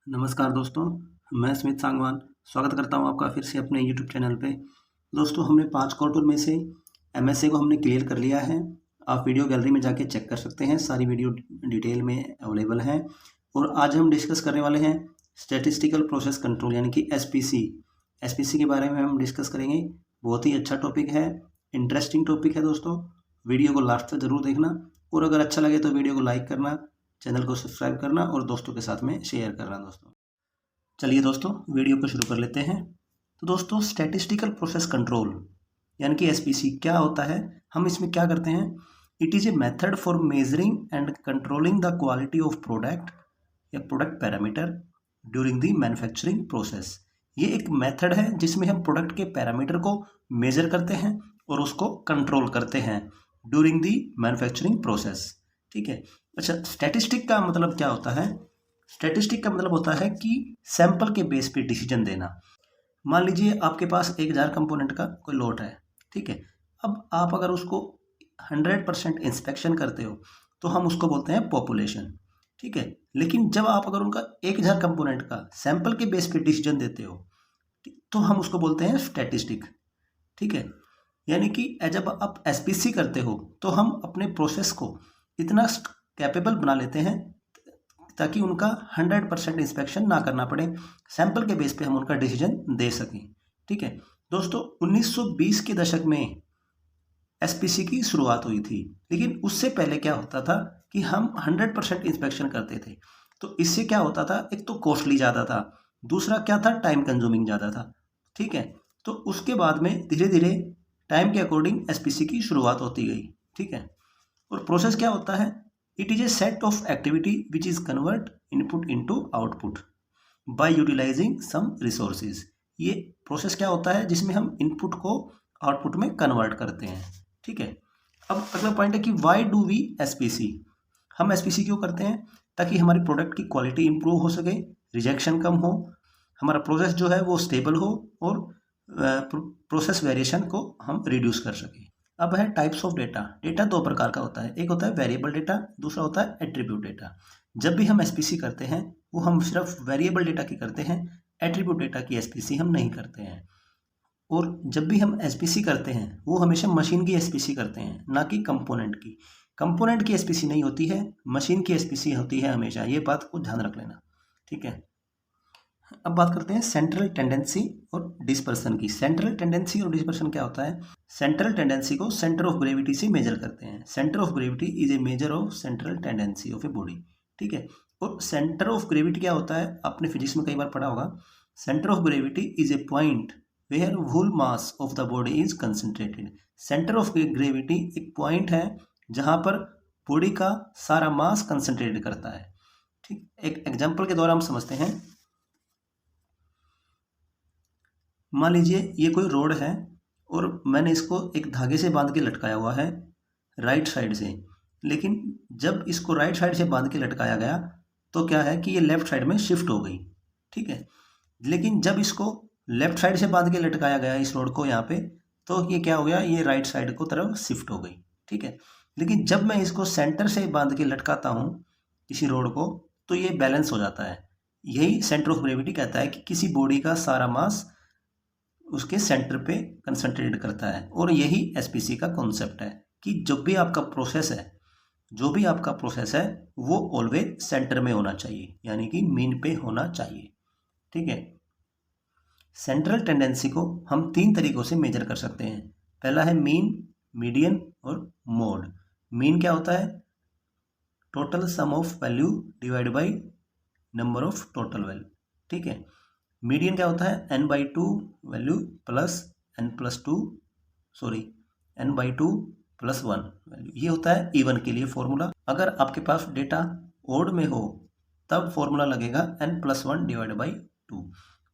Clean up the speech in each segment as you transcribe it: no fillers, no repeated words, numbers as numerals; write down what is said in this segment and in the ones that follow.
नमस्कार दोस्तों, मैं स्मित सांगवान स्वागत करता हूं आपका फिर से अपने यूट्यूब चैनल पे। दोस्तों हमने 5 क्वार्टर में से एमएसए को हमने क्लियर कर लिया है। आप वीडियो गैलरी में जाके चेक कर सकते हैं, सारी वीडियो डिटेल में अवेलेबल हैं। और आज हम डिस्कस करने वाले हैं स्टैटिस्टिकल प्रोसेस कंट्रोल यानी कि एसपीसी। एसपीसी के बारे में हम डिस्कस करेंगे। बहुत ही अच्छा टॉपिक है, इंटरेस्टिंग टॉपिक है दोस्तों। वीडियो को लास्ट तक ज़रूर देखना और अगर अच्छा लगे तो वीडियो को लाइक करना, चैनल को सब्सक्राइब करना और दोस्तों के साथ में शेयर करना। दोस्तों चलिए दोस्तों वीडियो को शुरू कर लेते हैं। तो दोस्तों स्टैटिस्टिकल प्रोसेस कंट्रोल यानी कि एसपीसी क्या होता है, हम इसमें क्या करते हैं। It is a method for measuring and controlling the quality of product या product parameter during the manufacturing process. ये एक मेथड है जिसमें हम प्रोडक्ट के पैरामीटर को मेजर करते हैं और उसको कंट्रोल करते हैं ड्यूरिंग द मैन्युफैक्चरिंग प्रोसेस। ठीक है। अच्छा, स्टैटिस्टिक का मतलब क्या होता है। स्टैटिस्टिक का मतलब होता है कि सैंपल के बेस पे डिसीजन देना। मान लीजिए आपके पास 1000 कंपोनेंट का कोई लॉट है, ठीक है। अब आप अगर उसको 100% इंस्पेक्शन करते हो तो हम उसको बोलते हैं पॉपुलेशन, ठीक है। लेकिन जब आप अगर उनका 1000 कंपोनेंट का सैंपल के बेस पे डिसीजन देते हो तो हम उसको बोलते हैं स्टैटिस्टिक, ठीक है। यानी कि जब आप एसपीसी करते हो तो हम अपने प्रोसेस को इतना कैपेबल बना लेते हैं ताकि उनका 100% इंस्पेक्शन ना करना पड़े, सैंपल के बेस पे हम उनका डिसीजन दे सकें, ठीक है। दोस्तों 1920 के दशक में एसपीसी की शुरुआत हुई थी, लेकिन उससे पहले क्या होता था कि हम 100% इंस्पेक्शन करते थे। तो इससे क्या होता था, एक तो कॉस्टली ज़्यादा था, दूसरा क्या था, टाइम कंज्यूमिंग ज़्यादा था, ठीक है। तो उसके बाद में धीरे धीरे टाइम के अकॉर्डिंग एसपीसी की शुरुआत होती गई, ठीक है। और प्रोसेस क्या होता है, it is a set of activity which is convert input into output by utilising some resources. ये प्रोसेस क्या होता है जिसमें हम इनपुट को आउटपुट में कन्वर्ट करते हैं, ठीक है। अब अगला पॉइंट है कि वाई डू वी एसपीसी। हम एसपीसी क्यों करते हैं, ताकि हमारी प्रोडक्ट की क्वालिटी इंप्रूव हो सके, रिजेक्शन कम हो, हमारा प्रोसेस जो है वो स्टेबल हो और प्रोसेस वेरिएशन को हम रिड्यूस कर सकें। अब है टाइप्स ऑफ डेटा। डेटा दो प्रकार का होता है, एक होता है वेरिएबल डेटा, दूसरा होता है एट्रीब्यूट डेटा। जब भी हम एसपीसी करते हैं वो हम सिर्फ वेरिएबल डेटा की करते हैं, एट्रीब्यूट डेटा की एसपीसी हम नहीं करते हैं। और जब भी हम एसपीसी करते हैं वो हमेशा मशीन की एसपीसी करते हैं, ना कि कंपोनेंट की। कंपोनेंट की एसपीसी नहीं होती है, मशीन की एसपीसी होती है हमेशा, ये बात को ध्यान रख लेना, ठीक है। अब बात करते हैं सेंट्रल टेंडेंसी और डिस्पर्सन की। सेंट्रल टेंडेंसी और डिस्पर्सन क्या होता है। सेंट्रल टेंडेंसी को सेंटर ऑफ ग्रेविटी से मेजर करते हैं। Centre of gravity is A measure of central tendency of a body, ठीक है। और सेंटर ऑफ ग्रेविटी क्या होता है, आपने फिजिक्स में कई बार पढ़ा होगा। Centre of gravity is a point where whole mass of the body is concentrated. Centre of gravity एक पॉइंट है जहां पर बॉडी का सारा मास कंसंट्रेट करता है, ठीक। एक एग्जाम्पल के द्वारा हम समझते हैं। मान लीजिए ये कोई रोड है और मैंने इसको एक धागे से बांध के लटकाया हुआ है राइट साइड से, लेकिन जब इसको राइट साइड से बांध के लटकाया गया तो क्या है कि ये लेफ्ट साइड में शिफ्ट हो गई, ठीक है। लेकिन जब इसको लेफ्ट साइड से बांध के लटकाया गया इस रोड को यहाँ पे, तो ये क्या हो गया, ये राइट साइड को तरफ शिफ्ट हो गई, ठीक है। लेकिन जब मैं इसको सेंटर से बांध के लटकाता हूँ किसी रोड को तो ये बैलेंस हो जाता है। यही सेंटर ऑफ ग्रेविटी कहता है कि किसी बॉडी का सारा मास उसके सेंटर पे कंसंट्रेट करता है। और यही एसपीसी का कॉन्सेप्ट है कि जब भी आपका प्रोसेस है, जो भी आपका प्रोसेस है वो ऑलवेज सेंटर में होना चाहिए, यानी कि मीन पे होना चाहिए, ठीक है। सेंट्रल टेंडेंसी को हम 3 तरीकों से मेजर कर सकते हैं। पहला है मीन, मीडियन और मोड। मीन क्या होता है, total sum of value divide by number of total value, ठीक है। मीडियन क्या होता है, n/2 value plus n/2 plus 1 value. ये होता है इवन के लिए फॉर्मूला। अगर आपके पास डेटा ओड में हो तब फॉर्मूला लगेगा n+1 डिवाइड बाई 2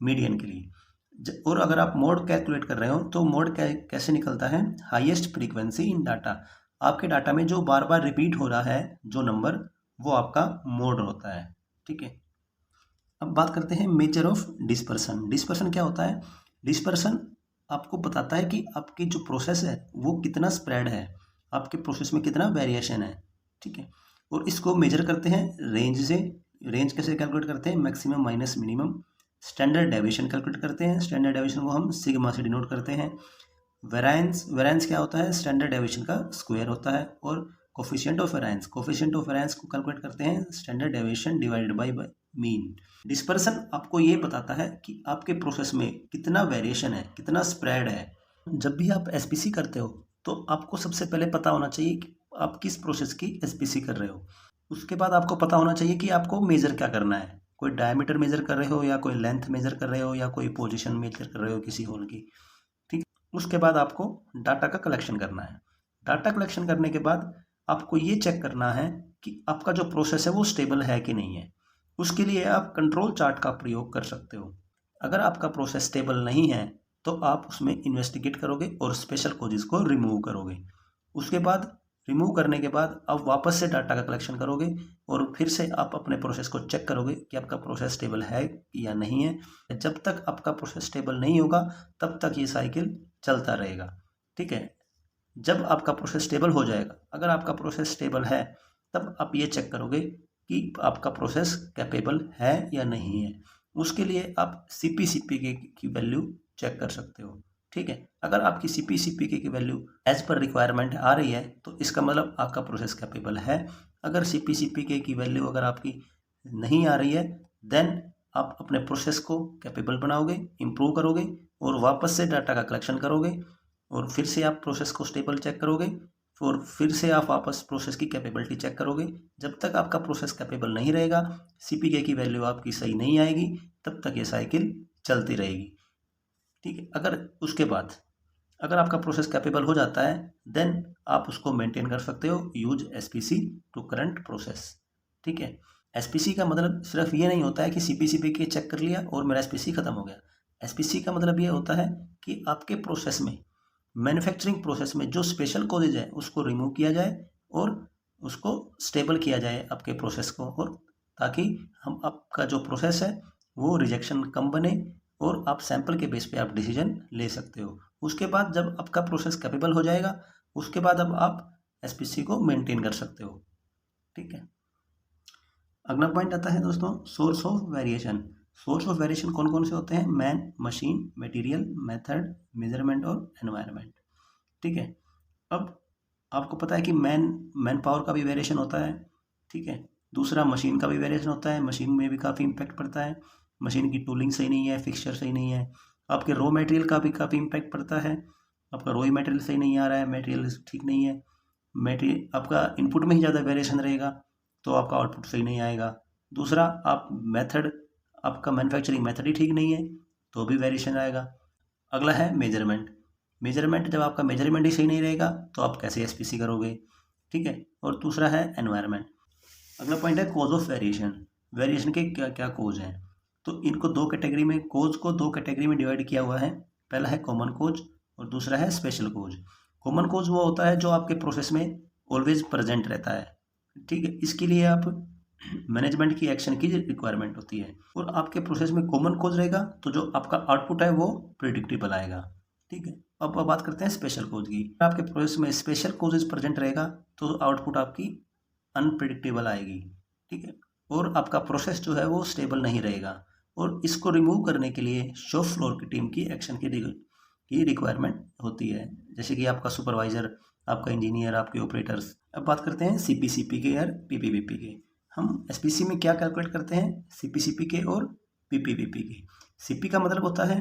मीडियन के लिए। और अगर आप मोड कैलकुलेट कर रहे हो तो मोड कैसे निकलता है, हाईएस्ट फ्रीक्वेंसी इन डाटा। आपके डाटा में जो बार बार रिपीट हो रहा है जो नंबर, वो आपका मोड होता है, ठीक है। अब बात करते हैं मेजर ऑफ डिस्पर्सन। डिस्पर्सन क्या होता है, डिस्पर्सन आपको बताता है कि आपकी जो प्रोसेस है वो कितना स्प्रेड है, आपके प्रोसेस में कितना वेरिएशन है, ठीक है। और इसको मेजर करते हैं रेंज से, रेंज कैसे कैलकुलेट करते हैं, maximum minus minimum. Standard deviation calculate करते हैं, स्टैंडर्ड डेविएशन को हम सिग्मा से डिनोट करते हैं। वेरिएंस क्या होता है, स्टैंडर्ड डेविएशन का स्क्वायर होता है। और कोफिशिएंट ऑफ वेरिएंस को कैलकुलेट करते हैं standard deviation divided by mean. Dispersion आपको ये बताता है कि आपके प्रोसेस में कितना वेरिएशन है, कितना स्प्रेड है। जब भी आप एसपीसी करते हो तो आपको सबसे पहले पता होना चाहिए कि आप किस प्रोसेस की एसपीसी कर रहे हो। उसके बाद आपको पता होना चाहिए कि आपको मेजर क्या करना है, कोई डायमीटर मेजर कर रहे हो या कोई लेंथ मेजर कर रहे हो या कोई पोजीशन मेजर कर रहे हो किसी होल की। ठीक, उसके बाद आपको डाटा का कलेक्शन करना है। डाटा कलेक्शन करने के बाद आपको ये चेक करना है कि आपका जो प्रोसेस है वो स्टेबल है कि नहीं है। उसके लिए आप कंट्रोल चार्ट का प्रयोग कर सकते हो। अगर आपका प्रोसेस स्टेबल नहीं है तो आप उसमें इन्वेस्टिगेट करोगे और स्पेशल कोजेस को रिमूव करोगे। उसके बाद रिमूव करने के बाद आप वापस से डाटा का कलेक्शन करोगे और फिर से आप अपने प्रोसेस को चेक करोगे कि आपका प्रोसेस स्टेबल है या नहीं है। जब तक आपका प्रोसेस स्टेबल नहीं होगा तब तक ये साइकिल चलता रहेगा। ठीक है, जब आपका प्रोसेस स्टेबल हो जाएगा, अगर आपका प्रोसेस स्टेबल है तब आप ये चेक करोगे कि आपका प्रोसेस कैपेबल है या नहीं है। उसके लिए आप सीपी की वैल्यू चेक कर सकते हो। ठीक है, अगर आपकी सीपी की वैल्यू एज पर रिक्वायरमेंट आ रही है तो इसका मतलब आपका प्रोसेस कैपेबल है। अगर सीपी की वैल्यू अगर आपकी नहीं आ रही है देन आप अपने प्रोसेस को कैपेबल बनाओगे, इम्प्रूव करोगे और वापस से डाटा का कलेक्शन करोगे और फिर से आप प्रोसेस को स्टेबल चेक करोगे और फिर से आप वापस प्रोसेस की कैपेबिलिटी चेक करोगे। जब तक आपका प्रोसेस कैपेबल नहीं रहेगा, सीपीके की वैल्यू आपकी सही नहीं आएगी, तब तक ये साइकिल चलती रहेगी। ठीक है, अगर उसके बाद अगर आपका प्रोसेस कैपेबल हो जाता है देन आप उसको मेंटेन कर सकते हो, use SPC to current process. ठीक है, एसपीसी का मतलब सिर्फ ये नहीं होता है कि सीपी चेक कर लिया और मेरा एसपीसी खत्म हो गया। एसपीसी का मतलब ये होता है कि आपके प्रोसेस में, मैन्युफैक्चरिंग प्रोसेस में जो स्पेशल कॉजेज है उसको रिमूव किया जाए और उसको स्टेबल किया जाए आपके प्रोसेस को, और ताकि हम आपका जो प्रोसेस है वो रिजेक्शन कम बने और आप सैंपल के बेस पे आप डिसीजन ले सकते हो। उसके बाद जब आपका प्रोसेस कैपेबल हो जाएगा उसके बाद अब आप एसपीसी को मेंटेन कर सकते हो। ठीक है, अगला पॉइंट आता है दोस्तों source of variation. Source of variation कौन कौन से होते हैं, man, machine, material, method, measurement और एनवायरनमेंट। ठीक है, अब आपको पता है कि मैन पावर का भी वेरिएशन होता है। ठीक है, दूसरा मशीन का भी वेरिएशन होता है, मशीन में भी काफ़ी इम्पैक्ट पड़ता है। मशीन की टूलिंग सही नहीं है, फिक्सचर सही नहीं है। आपके रॉ मटेरियल का भी काफ़ी इम्पैक्ट पड़ता है, आपका रॉ मटेरियल सही नहीं आ रहा है, मटेरियल ठीक नहीं है, मटेरियल आपका इनपुट में ही ज़्यादा वेरिएशन रहेगा तो आपका आउटपुट सही नहीं आएगा। दूसरा आप मेथड, आपका मैन्युफैक्चरिंग मेथड ही ठीक नहीं है तो भी वेरिएशन आएगा। अगला है मेजरमेंट, जब आपका मेजरमेंट ही सही नहीं रहेगा तो आप कैसे एसपीसी करोगे। ठीक है, और दूसरा है एनवायरनमेंट। अगला पॉइंट है कोज ऑफ वेरिएशन के क्या क्या कोज हैं। तो इनको कोज को दो कैटेगरी में डिवाइड किया हुआ है। पहला है कॉमन कोज और दूसरा है स्पेशल कोज। कॉमन कोज वो होता है जो आपके प्रोसेस में ऑलवेज प्रेजेंट रहता है। ठीक है, इसके लिए आप मैनेजमेंट की एक्शन की रिक्वायरमेंट होती है और आपके प्रोसेस में कॉमन कोज रहेगा तो जो आपका आउटपुट है वो प्रिडिक्टेबल आएगा। ठीक है, अब बात करते हैं स्पेशल कोज की। आपके प्रोसेस में स्पेशल कोजेज प्रेजेंट रहेगा तो आउटपुट आपकी अनप्रिडिक्टेबल आएगी। ठीक है, और आपका प्रोसेस जो है वो स्टेबल नहीं रहेगा और इसको रिमूव करने के लिए शॉप फ्लोर की टीम की एक्शन की रिक्वायरमेंट होती है, जैसे कि आपका सुपरवाइजर, आपका इंजीनियर, आपके ऑपरेटर्स। अब बात करते हैं सीपी के और पीपीवीपी के। हम एसपीसी में क्या कैलकुलेट करते हैं, सीपी के और पीपीवीपी के। सीपी का मतलब होता है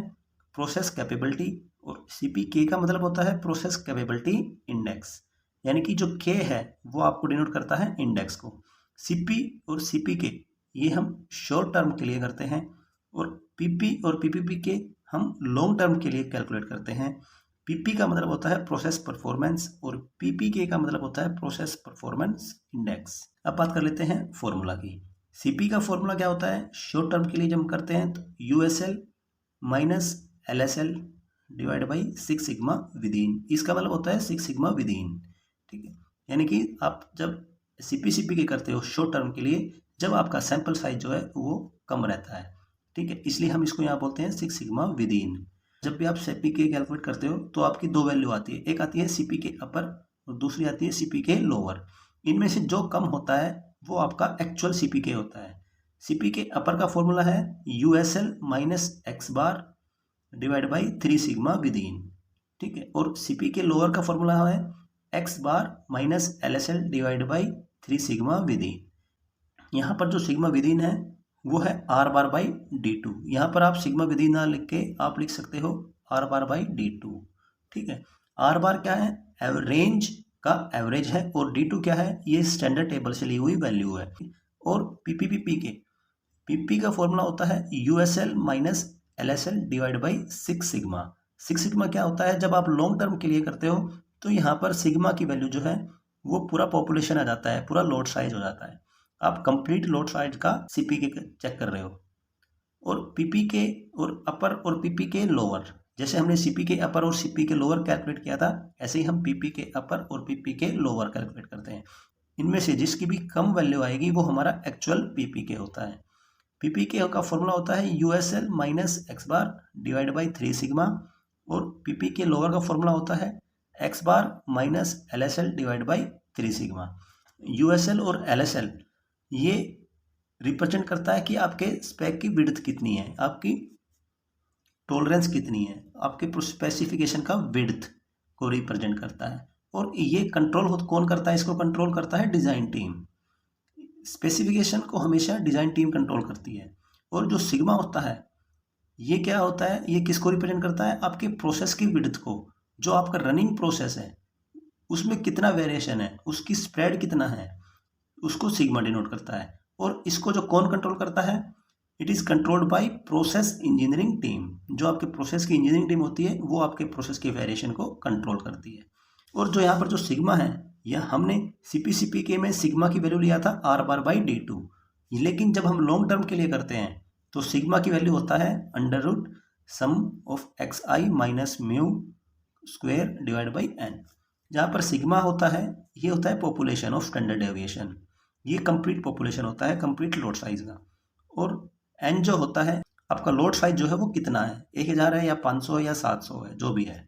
प्रोसेस कैपेबिलिटी और सीपी के का मतलब होता है प्रोसेस कैपेबिलिटी इंडेक्स, यानी कि जो के है वो आपको डिनोट करता है इंडेक्स को। सीपी और सीपी के ये हम शॉर्ट टर्म के लिए करते हैं और पीपी और पीपीपी के हम लॉन्ग टर्म के लिए कैलकुलेट करते हैं। पीपी का मतलब होता है प्रोसेस परफॉर्मेंस और पीपीके का मतलब होता है प्रोसेस परफॉर्मेंस इंडेक्स। अब बात कर लेते हैं फॉर्मूला की। सीपी का फॉर्मूला क्या होता है, शॉर्ट टर्म के लिए जब हम करते हैं तो USL minus LSL divide by 6 sigma within. इसका मतलब होता है 6 सिग्मा विदिन। ठीक है, यानी कि आप जब सीपी के करते हो शॉर्ट टर्म के लिए, जब आपका सैंपल साइज जो है वो कम रहता है। ठीक है, इसलिए हम इसको यहाँ बोलते हैं 6 सिग्मा विदिन। जब भी आप सीपी के कैलकुलेट करते हो तो आपकी दो वैल्यू आती है, एक आती है सीपी के अपर और दूसरी आती है सीपी के लोअर। इनमें से जो कम होता है वो आपका एक्चुअल सीपी के होता है। सीपी के अपर का फॉर्मूला है USL minus x bar divide by 3 sigma within, ठीक है। और सीपी के लोअर का फॉर्मूला है x bar minus LSL divide by 3 sigma within. यहाँ पर जो सिग्मा विदिन है वो है R बार बाई D2। यहाँ पर आप सिग्मा विदिन ना लिख के आप लिख सकते हो R बार बाई D2, ठीक है। R बार क्या है, रेंज का एवरेज है, और D2 क्या है, ये स्टैंडर्ड टेबल से ली हुई वैल्यू है। और पीपी का फॉर्मूला होता है USL minus LSL divide by 6 sigma. 6 sigma क्या होता है, जब आप लॉन्ग टर्म के लिए करते हो तो यहाँ पर सिग्मा की वैल्यू जो है वो पूरा पॉपुलेशन आ जाता है, पूरा लोड साइज हो जाता है। आप कंप्लीट लोड साइज का सीपी के चेक कर रहे हो। और पीपी के और अपर और पीपी के लोअर, जैसे हमने सीपी के अपर और सीपी के लोअर कैलकुलेट किया था, ऐसे ही हम पीपी के अपर और पीपी के लोअर कैलकुलेट करते हैं। इनमें से जिसकी भी कम वैल्यू आएगी वो हमारा एक्चुअल पीपी के होता है। पीपी के का फॉर्मूला होता है USL minus x bar divide by 3 sigma, और पीपी के लोअर का फॉर्मूला होता है x bar minus LSL divide by 3 sigma. USL और LSL ये रिप्रेजेंट करता है कि आपके स्पेक की विड्थ कितनी है, आपकी टॉलरेंस कितनी है, आपके स्पेसिफिकेशन का विड्थ को रिप्रेजेंट करता है। और ये कंट्रोल कौन करता है, इसको कंट्रोल करता है डिज़ाइन टीम। स्पेसिफिकेशन को हमेशा डिज़ाइन टीम कंट्रोल करती है। और जो सिग्मा होता है ये क्या होता है, ये किसको रिप्रेजेंट करता है, आपके प्रोसेस की विड्थ को। जो आपका रनिंग प्रोसेस है उसमें कितना वेरिएशन है, उसकी स्प्रेड कितना है, उसको सिग्मा डिनोट करता है। और इसको जो कौन कंट्रोल करता है, it is controlled by process engineering team. जो आपके प्रोसेस की इंजीनियरिंग टीम होती है वो आपके प्रोसेस के वेरिएशन को कंट्रोल करती है। और जो यहाँ पर जो सिग्मा है, यह हमने CPCPK में सिग्मा की वैल्यू लिया था R बार बाई D2, लेकिन जब हम लॉन्ग टर्म के लिए करते हैं तो सिग्मा की वैल्यू होता है under root sum of XI minus mu square divide by n। जहाँ पर सिग्मा होता है ये होता है पॉपुलेशन ऑफ स्टैंडर्ड डेविएशन, ये कंप्लीट पॉपुलेशन होता है कंप्लीट लोड साइज का। और n जो होता है आपका लोड साइज जो है वो कितना है, 1000 है या 500 है या 700 है, जो भी है।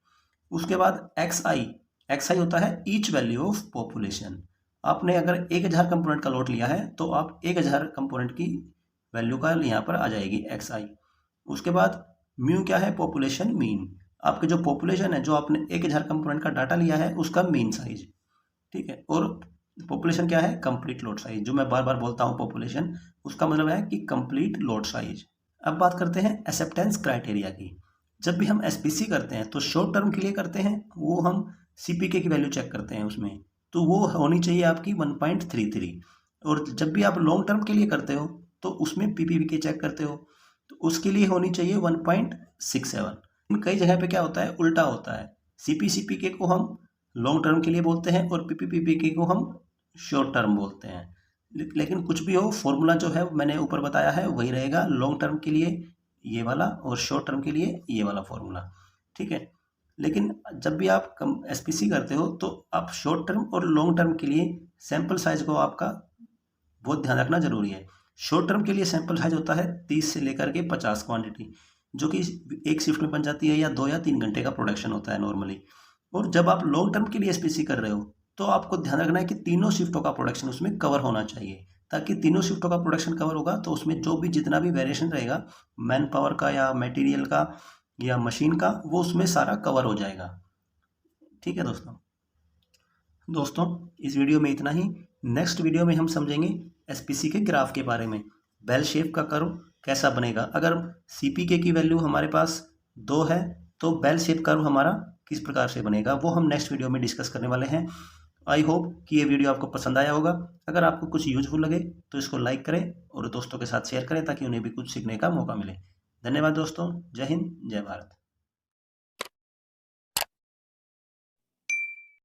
उसके बाद XI होता है ईच वैल्यू ऑफ पॉपुलेशन। आपने अगर 1000 कंपोनेंट का लोड लिया है तो आप 1000 कंपोनेंट की वैल्यू का यहाँ पर आ जाएगी XI। उसके बाद म्यू क्या है, पॉपुलेशन मीन। आपके जो पॉपुलेशन है, जो आपने 1000 कंपोनेंट का डाटा लिया है उसका मीन साइज, ठीक है। और पॉपुलेशन क्या है, कंप्लीट लोड साइज। जो मैं बार बार बोलता हूँ पॉपुलेशन, उसका मतलब है कि कंप्लीट लोड साइज। अब बात करते हैं एक्सेप्टेंस क्राइटेरिया की। जब भी हम SPC करते हैं तो शॉर्ट टर्म के लिए करते हैं, वो हम CPK की वैल्यू चेक करते हैं उसमें, तो वो होनी चाहिए आपकी 1.33। और जब भी आप लॉन्ग टर्म के लिए करते हो तो उसमें PPK चेक करते हो तो उसके लिए होनी चाहिए 1.67। कई जगह पे क्या होता है, उल्टा होता है। CPCPK को हम लॉन्ग टर्म के लिए बोलते हैं और PPPK को हम शॉर्ट टर्म बोलते हैं। लेकिन कुछ भी हो, फॉर्मूला जो है मैंने ऊपर बताया है वही रहेगा। लॉन्ग टर्म के लिए ये वाला और शॉर्ट टर्म के लिए ये वाला फॉर्मूला, ठीक है। लेकिन जब भी आप SPC करते हो तो आप शॉर्ट टर्म और लॉन्ग टर्म के लिए सैंपल साइज को आपका बहुत ध्यान रखना जरूरी है। शॉर्ट टर्म के लिए सैंपल साइज होता है 30 से लेकर के 50 क्वांटिटी, जो कि एक शिफ्ट में बन जाती है, या 2 या 3 घंटे का प्रोडक्शन होता है नॉर्मली। और जब आप लॉन्ग टर्म के लिए SPC कर रहे हो तो आपको ध्यान रखना है कि तीनों शिफ्टों का प्रोडक्शन उसमें कवर होना चाहिए, ताकि तीनों शिफ्टों का प्रोडक्शन कवर होगा तो उसमें जो भी जितना भी वेरिएशन रहेगा मैन पावर का या मटेरियल का या मशीन का, वो उसमें सारा कवर हो जाएगा, ठीक है दोस्तों इस वीडियो में इतना ही। नेक्स्ट वीडियो में हम समझेंगे SPC के ग्राफ के बारे में, बेल शेप का कर्व कैसा बनेगा। अगर CPK की वैल्यू हमारे पास 2 है तो बेल शेप कर्व हमारा किस प्रकार से बनेगा, वो हम नेक्स्ट वीडियो में डिस्कस करने वाले हैं। आई होप कि ये वीडियो आपको पसंद आया होगा। अगर आपको कुछ यूजफुल लगे तो इसको लाइक करें और दोस्तों के साथ शेयर करें ताकि उन्हें भी कुछ सीखने का मौका मिले। धन्यवाद दोस्तों, जय हिंद, जय भारत।